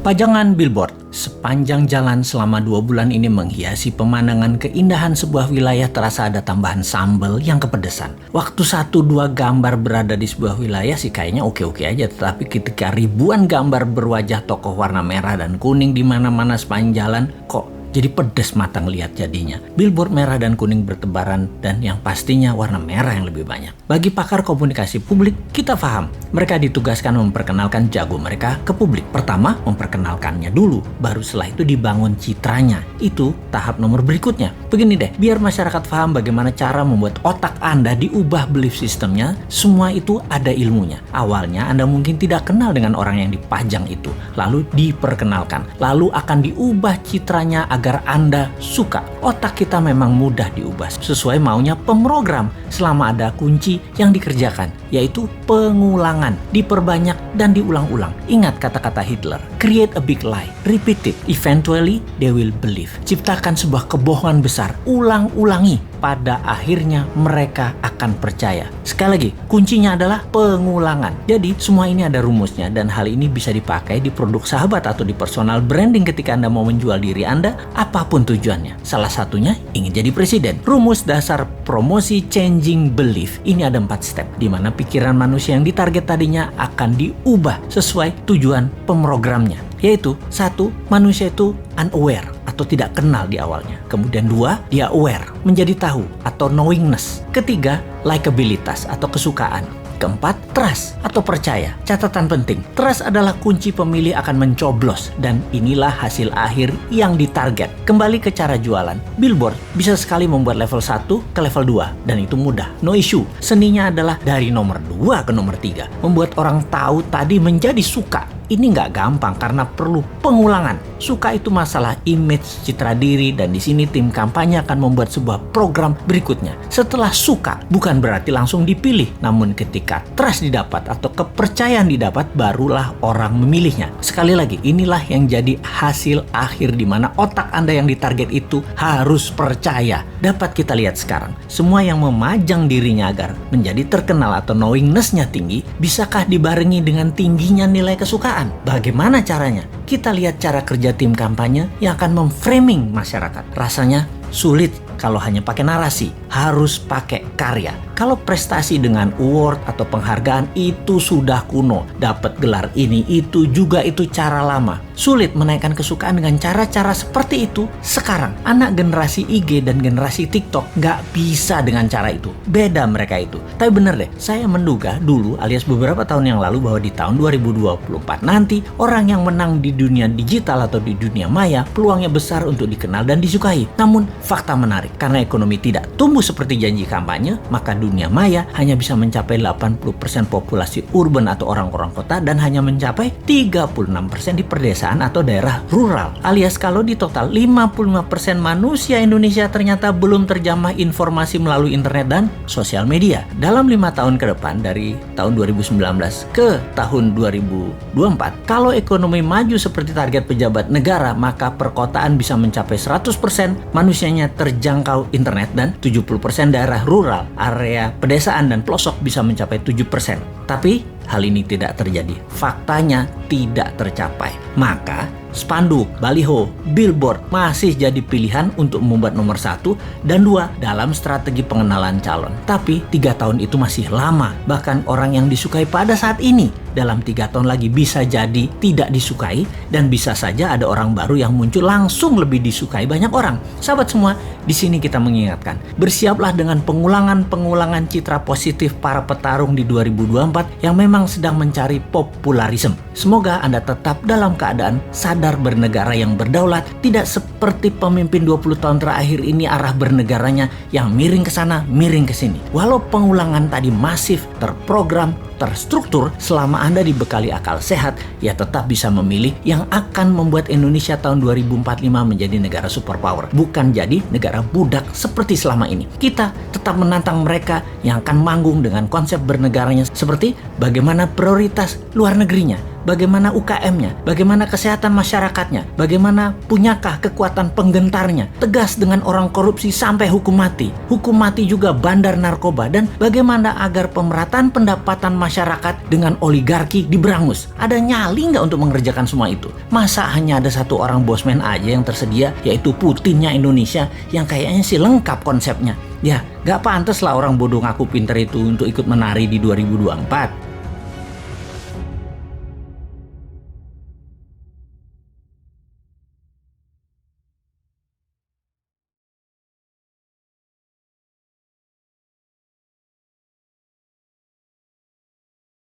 Pajangan billboard sepanjang jalan selama 2 bulan ini menghiasi pemandangan keindahan sebuah wilayah. Terasa ada tambahan sambal yang kepedesan. Waktu 1-2 gambar berada di sebuah wilayah sih kayaknya oke-oke aja. Tetapi ketika ribuan gambar berwajah tokoh warna merah dan kuning di mana-mana sepanjang jalan, kok jadi pedes mata ngelihat jadinya. Billboard merah dan kuning bertebaran dan yang pastinya warna merah yang lebih banyak. Bagi pakar komunikasi publik, kita paham mereka ditugaskan memperkenalkan jago mereka ke publik. Pertama, memperkenalkannya dulu, baru setelah itu dibangun citranya. Itu tahap nomor berikutnya. Begini deh, biar masyarakat paham bagaimana cara membuat otak Anda diubah belief sistemnya, semua itu ada ilmunya. Awalnya Anda mungkin tidak kenal dengan orang yang dipajang itu, lalu diperkenalkan, lalu akan diubah citranya agar Anda suka. Otak kita memang mudah diubah sesuai maunya pemrogram selama ada kunci yang dikerjakan, yaitu pengulangan, diperbanyak dan diulang-ulang. Ingat kata-kata Hitler, create a big lie, repeat it, eventually they will believe. Ciptakan sebuah kebohongan besar, ulang-ulangi, pada akhirnya mereka akan percaya. Sekali lagi, kuncinya adalah pengulangan. Jadi semua ini ada rumusnya dan hal ini bisa dipakai di produk sahabat atau di personal branding ketika Anda mau menjual diri Anda, apapun tujuannya. Salah satunya ingin jadi presiden. Rumus dasar promosi changing belief ini ada 4 step, di mana pikiran manusia yang ditarget tadinya akan diubah sesuai tujuan pemrogramnya. Yaitu 1, manusia itu unaware atau tidak kenal di awalnya. Kemudian 2, dia aware, menjadi tahu atau knowingness. Ketiga, likabilitas atau kesukaan. Keempat, trust atau percaya. Catatan penting, trust adalah kunci pemilih akan mencoblos dan inilah hasil akhir yang ditarget. Kembali ke cara jualan. Billboard bisa sekali membuat level 1 ke level 2 dan itu mudah, no issue. Seninya adalah dari nomor 2 ke nomor 3. Membuat orang tahu tadi menjadi suka. Ini nggak gampang karena perlu pengulangan. Suka itu masalah image, citra diri, dan di sini tim kampanye akan membuat sebuah program berikutnya. Setelah suka, bukan berarti langsung dipilih, namun ketika trust didapat atau kepercayaan didapat, barulah orang memilihnya. Sekali lagi, inilah yang jadi hasil akhir di mana otak Anda yang ditarget itu harus percaya. Dapat kita lihat sekarang, semua yang memajang dirinya agar menjadi terkenal atau knowingness-nya tinggi, bisakah dibarengi dengan tingginya nilai kesukaan? Bagaimana caranya? Kita lihat cara kerja tim kampanye yang akan memframing masyarakat. Rasanya sulit kalau hanya pakai narasi, harus pakai karya. Kalau prestasi dengan award atau penghargaan itu sudah kuno. Dapat gelar ini, itu juga itu cara lama. Sulit menaikkan kesukaan dengan cara-cara seperti itu. Sekarang, anak generasi IG dan generasi TikTok nggak bisa dengan cara itu. Beda mereka itu. Tapi bener deh, saya menduga dulu alias beberapa tahun yang lalu bahwa di tahun 2024 nanti, orang yang menang di dunia digital atau di dunia maya, peluangnya besar untuk dikenal dan disukai. Namun, fakta menarik. Karena ekonomi tidak tumbuh seperti janji kampanye, maka dunia maya hanya bisa mencapai 80% populasi urban atau orang-orang kota dan hanya mencapai 36% di perdesaan atau daerah rural. Alias kalau di total 55% manusia Indonesia ternyata belum terjamah informasi melalui internet dan sosial media. Dalam 5 tahun ke depan dari tahun 2019 ke tahun 2024, kalau ekonomi maju seperti target pejabat negara, maka perkotaan bisa mencapai 100% manusianya terjangkau internet dan 70% daerah rural, area pedesaan dan pelosok bisa mencapai 7%. Tapi hal ini tidak terjadi. Faktanya tidak tercapai. Maka spanduk, baliho, billboard masih jadi pilihan untuk membuat nomor 1 dan 2 dalam strategi pengenalan calon. Tapi 3 tahun itu masih lama. Bahkan orang yang disukai pada saat ini dalam 3 tahun lagi bisa jadi tidak disukai dan bisa saja ada orang baru yang muncul langsung lebih disukai banyak orang. Sahabat semua, di sini kita mengingatkan, bersiaplah dengan pengulangan citra positif para petarung di 2024 yang memang sedang mencari popularisme. Semoga Anda tetap dalam keadaan sadar bernegara yang berdaulat, tidak seperti pemimpin 20 tahun terakhir ini arah bernegaranya yang miring ke sana, miring ke sini. Walau pengulangan tadi masif, terprogram, terstruktur, selama Anda dibekali akal sehat, ya tetap bisa memilih yang akan membuat Indonesia tahun 2045 menjadi negara superpower, bukan jadi negara budak seperti selama ini. Kita tetap menantang mereka yang akan manggung dengan konsep bernegaranya seperti bagaimana prioritas luar negerinya. bagaimana UKM-nya, bagaimana kesehatan masyarakatnya, bagaimana punyakah kekuatan penggentarnya, tegas dengan orang korupsi sampai hukum mati juga bandar narkoba, dan bagaimana agar pemerataan pendapatan masyarakat dengan oligarki diberangus. Ada nyali nggak untuk mengerjakan semua itu? Masa hanya ada satu orang bosman aja yang tersedia, yaitu Putinnya Indonesia, yang kayaknya sih lengkap konsepnya. Ya, gak pantas lah orang bodoh ngaku pinter itu untuk ikut menari di 2024.